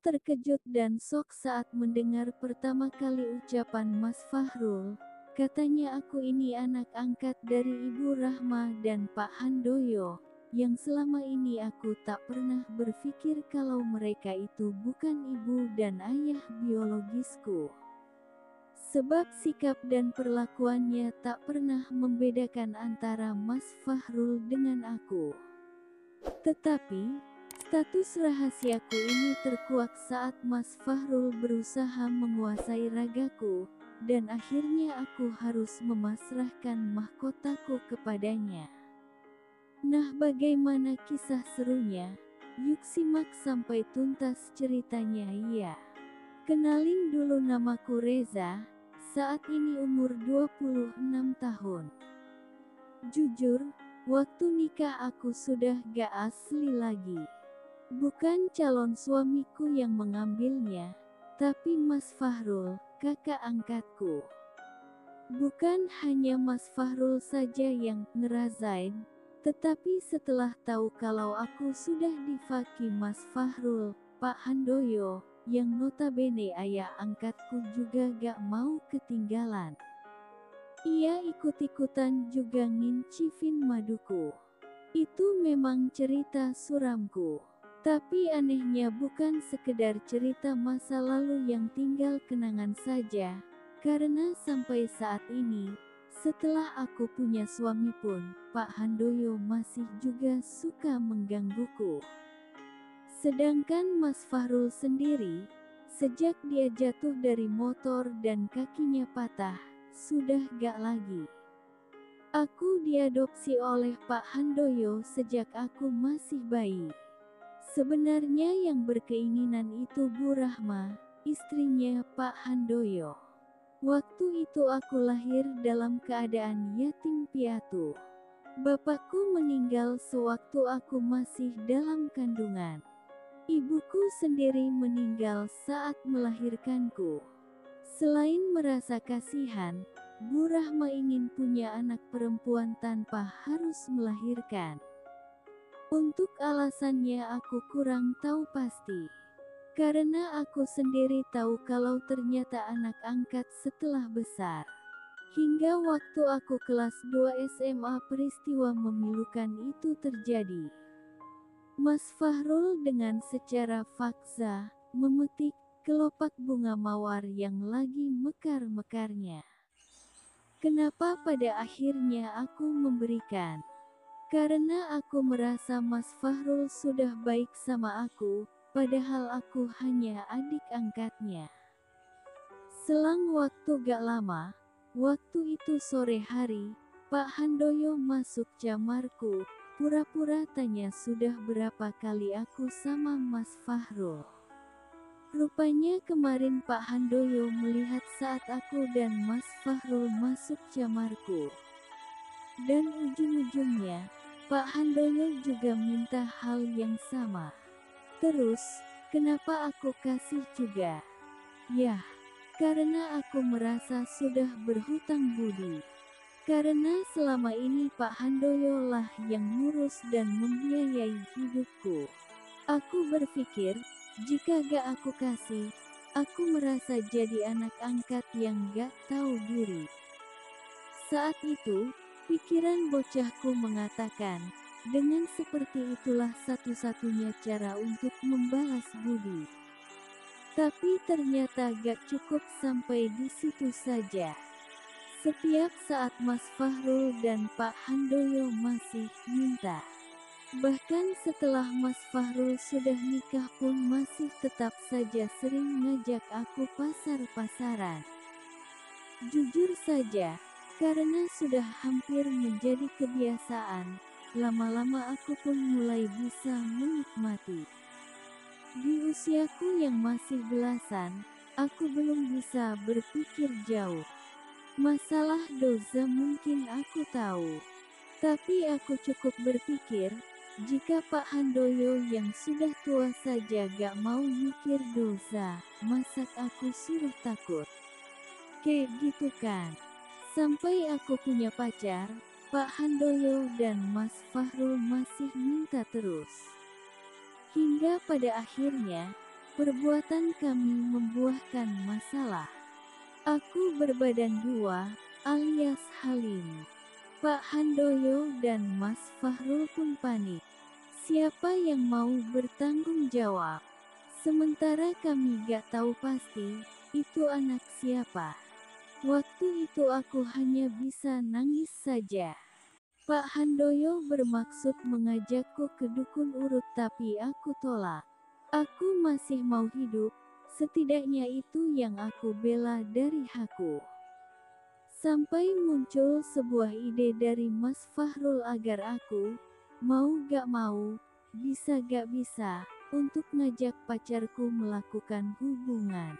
terkejut dan shock saat mendengar pertama kali ucapan Mas Fahrul. Katanya aku ini anak angkat dari Ibu Rahma dan Pak Handoyo, yang selama ini aku tak pernah berpikir kalau mereka itu bukan ibu dan ayah biologisku. Sebab sikap dan perlakuannya tak pernah membedakan antara Mas Fahrul dengan aku. Tetapi, status rahasiaku ini terkuak saat Mas Fahrul berusaha menguasai ragaku, dan akhirnya aku harus memasrahkan mahkotaku kepadanya. Nah, bagaimana kisah serunya? Yuk simak sampai tuntas ceritanya ya. Kenalin dulu, namaku Reza, saat ini umur 26 tahun. Jujur, waktu nikah aku sudah gak asli lagi. Bukan calon suamiku yang mengambilnya, tapi Mas Fahrul, kakak angkatku. Bukan hanya Mas Fahrul saja yang ngerasain, tetapi setelah tahu kalau aku sudah difaki Mas Fahrul, Pak Handoyo, yang notabene ayah angkatku juga gak mau ketinggalan. Ia ikut-ikutan juga ngincifin maduku. Itu memang cerita suramku. Tapi anehnya bukan sekedar cerita masa lalu yang tinggal kenangan saja, karena sampai saat ini, setelah aku punya suami pun, Pak Handoyo masih juga suka menggangguku. Sedangkan Mas Fahrul sendiri, sejak dia jatuh dari motor dan kakinya patah, sudah gak lagi. Aku diadopsi oleh Pak Handoyo sejak aku masih bayi. Sebenarnya yang berkeinginan itu Bu Rahma, istrinya Pak Handoyo. Waktu itu aku lahir dalam keadaan yatim piatu. Bapakku meninggal sewaktu aku masih dalam kandungan. Ibuku sendiri meninggal saat melahirkanku. Selain merasa kasihan, Bu Rahma ingin punya anak perempuan tanpa harus melahirkan. Untuk alasannya aku kurang tahu pasti. Karena aku sendiri tahu kalau ternyata anak angkat setelah besar. Hingga waktu aku kelas 2 SMA peristiwa memilukan itu terjadi. Mas Fahrul dengan secara faksa memetik kelopak bunga mawar yang lagi mekar-mekarnya. Kenapa pada akhirnya aku memberikan? Karena aku merasa Mas Fahrul sudah baik sama aku, padahal aku hanya adik angkatnya. Selang waktu gak lama, waktu itu sore hari, Pak Handoyo masuk kamarku. Pura-pura tanya sudah berapa kali aku sama Mas Fahrul. Rupanya kemarin Pak Handoyo melihat saat aku dan Mas Fahrul masuk kamarku. Dan ujung-ujungnya, Pak Handoyo juga minta hal yang sama. Terus, kenapa aku kasih juga? Yah, karena aku merasa sudah berhutang budi. Karena selama ini Pak Handoyo lah yang ngurus dan membiayai hidupku. Aku berpikir, jika gak aku kasih, aku merasa jadi anak angkat yang gak tahu diri. Saat itu, pikiran bocahku mengatakan, dengan seperti itulah satu-satunya cara untuk membalas budi. Tapi ternyata gak cukup sampai di situ saja. Setiap saat Mas Fahrul dan Pak Handoyo masih minta. Bahkan setelah Mas Fahrul sudah nikah pun masih tetap saja sering ngajak aku pasar-pasaran. Jujur saja, karena sudah hampir menjadi kebiasaan, lama-lama aku pun mulai bisa menikmati. Di usiaku yang masih belasan, aku belum bisa berpikir jauh. Masalah dosa mungkin aku tahu. Tapi aku cukup berpikir, jika Pak Handoyo yang sudah tua saja gak mau mikir dosa, masa aku suruh takut? Kayak gitu kan? Sampai aku punya pacar, Pak Handoyo dan Mas Fahrul masih minta terus. Hingga pada akhirnya, perbuatan kami membuahkan masalah. Aku berbadan dua, alias Halim. Pak Handoyo dan Mas Fahrul pun panik. Siapa yang mau bertanggung jawab? Sementara kami gak tahu pasti, itu anak siapa. Waktu itu aku hanya bisa nangis saja. Pak Handoyo bermaksud mengajakku ke dukun urut tapi aku tolak. Aku masih mau hidup, setidaknya itu yang aku bela dari aku. Sampai muncul sebuah ide dari Mas Fahrul agar aku, mau gak mau, bisa gak bisa, untuk ngajak pacarku melakukan hubungan.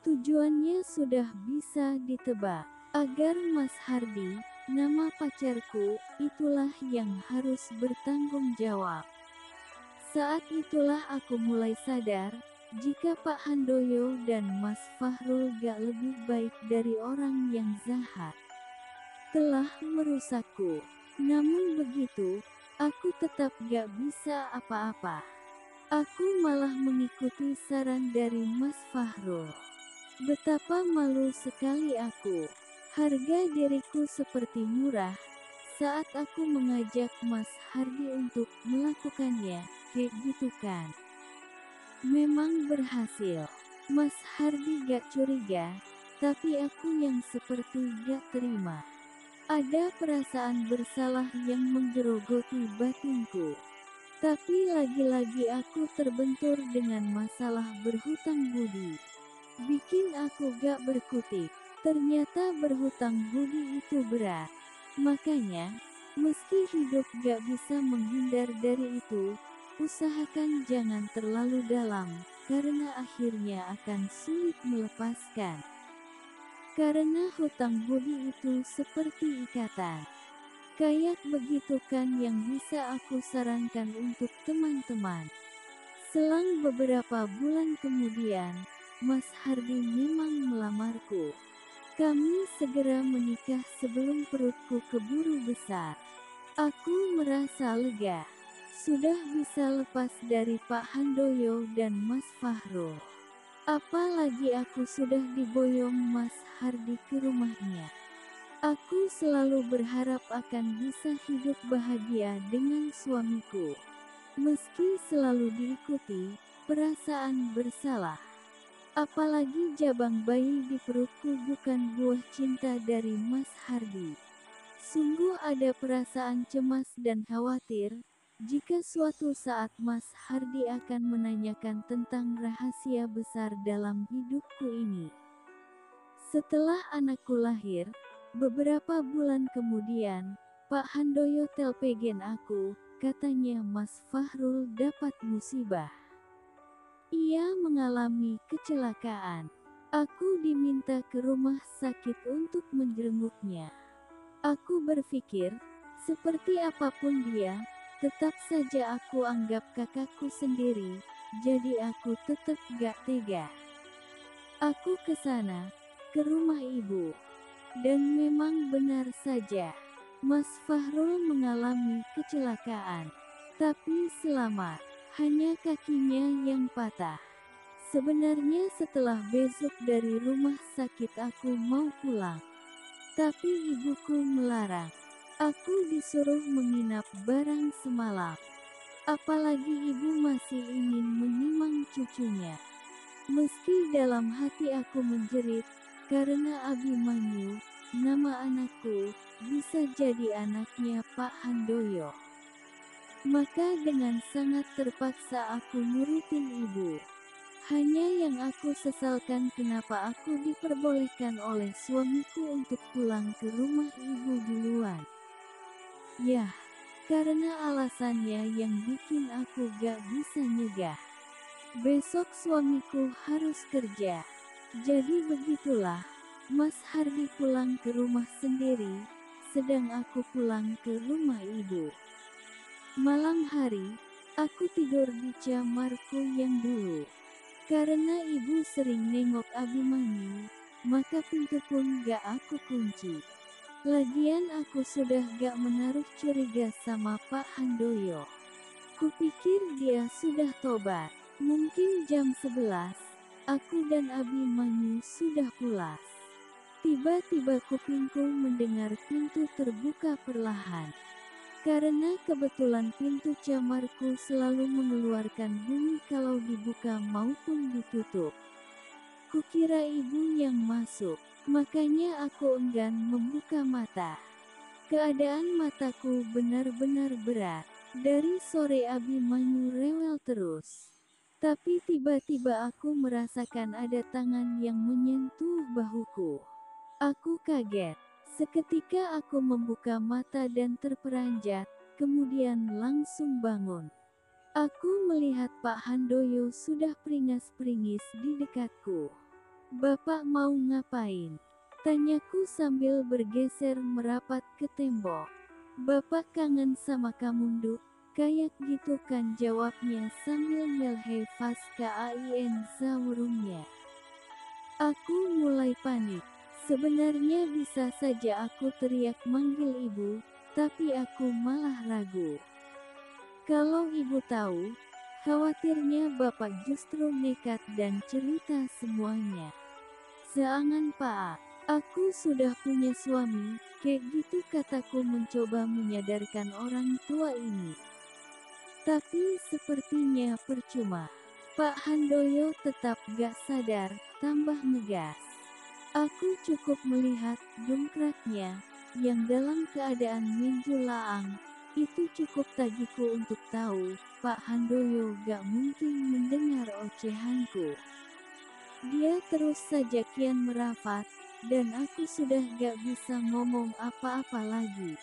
Tujuannya sudah bisa ditebak, agar Mas Hardi, nama pacarku, itulah yang harus bertanggung jawab. Saat itulah aku mulai sadar, jika Pak Handoyo dan Mas Fahrul gak lebih baik dari orang yang jahat, telah merusakku. Namun begitu, aku tetap gak bisa apa-apa. Aku malah mengikuti saran dari Mas Fahrul. Betapa malu sekali aku. Harga diriku seperti murah, saat aku mengajak Mas Hardi untuk melakukannya, kayak gitu kan. Memang berhasil. Mas Hardi gak curiga, tapi aku yang seperti gak terima. Ada perasaan bersalah yang menggerogoti batinku. Tapi lagi-lagi aku terbentur dengan masalah berhutang budi. Bikin aku gak berkutik. Ternyata berhutang budi itu berat. Makanya, meski hidup gak bisa menghindar dari itu, usahakan jangan terlalu dalam, karena akhirnya akan sulit melepaskan. Karena hutang budi itu seperti ikatan. Kayak begitu kan yang bisa aku sarankan untuk teman-teman. Selang beberapa bulan kemudian, Mas Hardi memang melamarku. Kami segera menikah sebelum perutku keburu besar. Aku merasa lega. Sudah bisa lepas dari Pak Handoyo dan Mas Fahrul. Apalagi aku sudah diboyong Mas Hardi ke rumahnya. Aku selalu berharap akan bisa hidup bahagia dengan suamiku. Meski selalu diikuti perasaan bersalah. Apalagi jabang bayi di perutku bukan buah cinta dari Mas Hardi. Sungguh ada perasaan cemas dan khawatir, jika suatu saat Mas Hardi akan menanyakan tentang rahasia besar dalam hidupku ini. Setelah anakku lahir, beberapa bulan kemudian, Pak Handoyo telpegen aku, katanya Mas Fahrul dapat musibah. Ia mengalami kecelakaan. Aku diminta ke rumah sakit untuk menjenguknya. Aku berpikir, seperti apapun dia, tetap saja aku anggap kakakku sendiri, jadi aku tetap gak tega. Aku ke sana, ke rumah ibu. Dan memang benar saja, Mas Fahrul mengalami kecelakaan. Tapi selamat, hanya kakinya yang patah. Sebenarnya setelah besok dari rumah sakit aku mau pulang. Tapi ibuku melarang. Aku disuruh menginap barang semalam. Apalagi ibu masih ingin menimang cucunya. Meski dalam hati aku menjerit, karena Abimanyu, nama anakku, bisa jadi anaknya Pak Handoyo. Maka dengan sangat terpaksa aku nurutin ibu. Hanya yang aku sesalkan kenapa aku diperbolehkan oleh suamiku untuk pulang ke rumah ibu duluan. Yah, karena alasannya yang bikin aku gak bisa nyegah. Besok suamiku harus kerja. Jadi begitulah, Mas Hardi pulang ke rumah sendiri, sedang aku pulang ke rumah ibu. Malam hari, aku tidur di kamarku yang dulu. Karena ibu sering nengok Abimanyu, maka pintu pun gak aku kunci. Lagian aku sudah gak menaruh curiga sama Pak Handoyo. Kupikir dia sudah tobat. Mungkin jam 11, aku dan Abimanyu sudah pulas. Tiba-tiba kupingku mendengar pintu terbuka perlahan. Karena kebetulan pintu kamarku selalu mengeluarkan bunyi kalau dibuka maupun ditutup. Kukira ibu yang masuk, makanya aku enggan membuka mata. Keadaan mataku benar-benar berat. Dari sore Abimanyu rewel terus. Tapi tiba-tiba aku merasakan ada tangan yang menyentuh bahuku. Aku kaget. Seketika aku membuka mata dan terperanjat, kemudian langsung bangun. Aku melihat Pak Handoyo sudah peringas-peringis di dekatku. "Bapak mau ngapain?" tanyaku sambil bergeser merapat ke tembok. "Bapak kangen sama kamu, Nduk, kayak gitu kan," jawabnya sambil melehai vas kain zawurungnya. Aku mulai panik. Sebenarnya bisa saja aku teriak manggil ibu, tapi aku malah ragu. Kalau ibu tahu, khawatirnya bapak justru nekat dan cerita semuanya. "Jangan Pak, aku sudah punya suami," kayak gitu kataku mencoba menyadarkan orang tua ini. Tapi sepertinya percuma. Pak Handoyo tetap gak sadar, tambah ngegas. Aku cukup melihat dongkraknya, yang dalam keadaan menjulaang. Itu cukup tagiku untuk tahu, Pak Handoyo gak mungkin mendengar ocehanku. Dia terus saja kian merapat, dan aku sudah gak bisa ngomong apa-apa lagi.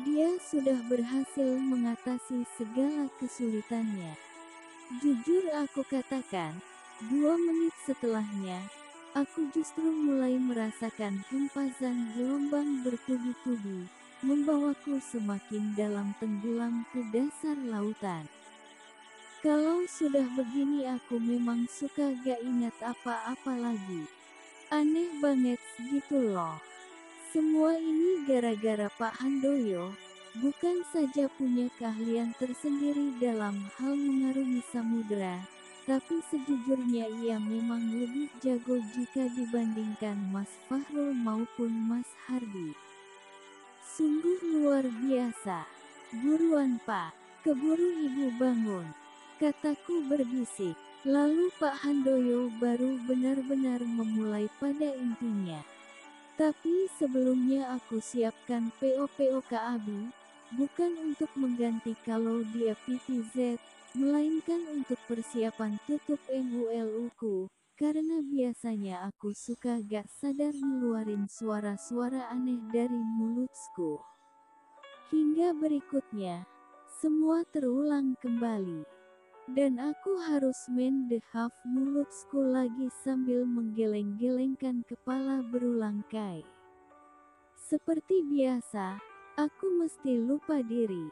Dia sudah berhasil mengatasi segala kesulitannya. Jujur aku katakan, 2 menit setelahnya, aku justru mulai merasakan hempasan gelombang bertubi-tubi, membawaku semakin dalam tenggelam ke dasar lautan. Kalau sudah begini aku memang suka gak ingat apa-apa lagi. Aneh banget gitu loh. Semua ini gara-gara Pak Handoyo, bukan saja punya keahlian tersendiri dalam hal mengarungi samudera, tapi sejujurnya ia memang lebih jago jika dibandingkan Mas Fahrul maupun Mas Hardi. Sungguh luar biasa. "Buruan Pak, keburu ibu bangun," kataku berbisik. Lalu Pak Handoyo baru benar-benar memulai pada intinya. Tapi sebelumnya aku siapkan PO-PO Abi, bukan untuk mengganti kalau dia PPZ, melainkan untuk persiapan tutup MULU-ku, karena biasanya aku suka gak sadar ngeluarin suara-suara aneh dari mulutku. Hingga berikutnya, semua terulang kembali. Dan aku harus mendehaf mulutku lagi sambil menggeleng-gelengkan kepala berulang kali. Seperti biasa, aku mesti lupa diri.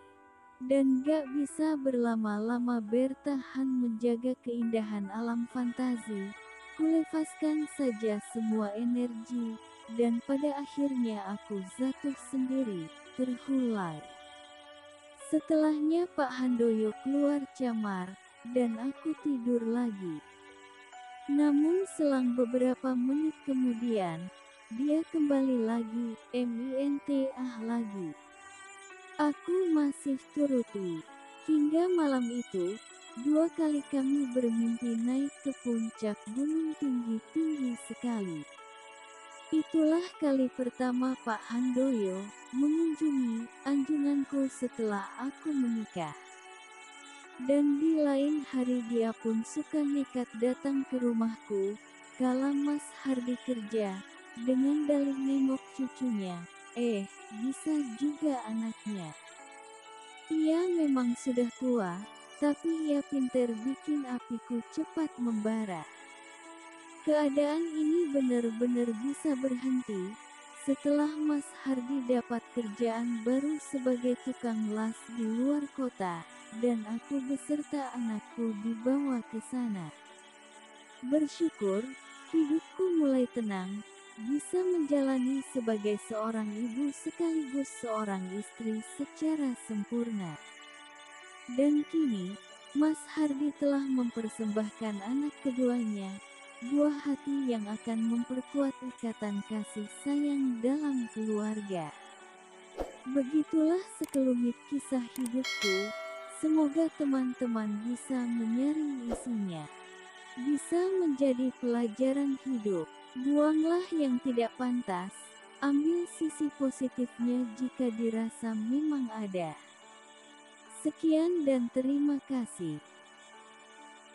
Dan gak bisa berlama-lama bertahan menjaga keindahan alam fantasi. Kulepaskan saja semua energi, dan pada akhirnya aku jatuh sendiri, terhulai. Setelahnya Pak Handoyo keluar kamar, dan aku tidur lagi. Namun selang beberapa menit kemudian, dia kembali lagi, lagi. Aku masih turuti. Hingga malam itu, 2 kali kami bermimpi naik ke puncak gunung tinggi-tinggi sekali. Itulah kali pertama Pak Handoyo mengunjungi anjunganku setelah aku menikah. Dan di lain hari dia pun suka nekat datang ke rumahku, kala Mas Hardi kerja, dengan dalih nengok cucunya, bisa juga anaknya. Ia memang sudah tua, tapi ia pintar bikin apiku cepat membara. Keadaan ini benar-benar bisa berhenti, setelah Mas Hardi dapat kerjaan baru sebagai tukang las di luar kota, dan aku beserta anakku dibawa ke sana. Bersyukur, hidupku mulai tenang, bisa menjalani sebagai seorang ibu sekaligus seorang istri secara sempurna. Dan kini, Mas Hardi telah mempersembahkan anak keduanya, buah hati yang akan memperkuat ikatan kasih sayang dalam keluarga. Begitulah sekelumit kisah hidupku. Semoga teman-teman bisa menyaring isinya, bisa menjadi pelajaran hidup. Buanglah yang tidak pantas, ambil sisi positifnya jika dirasa memang ada. Sekian dan terima kasih.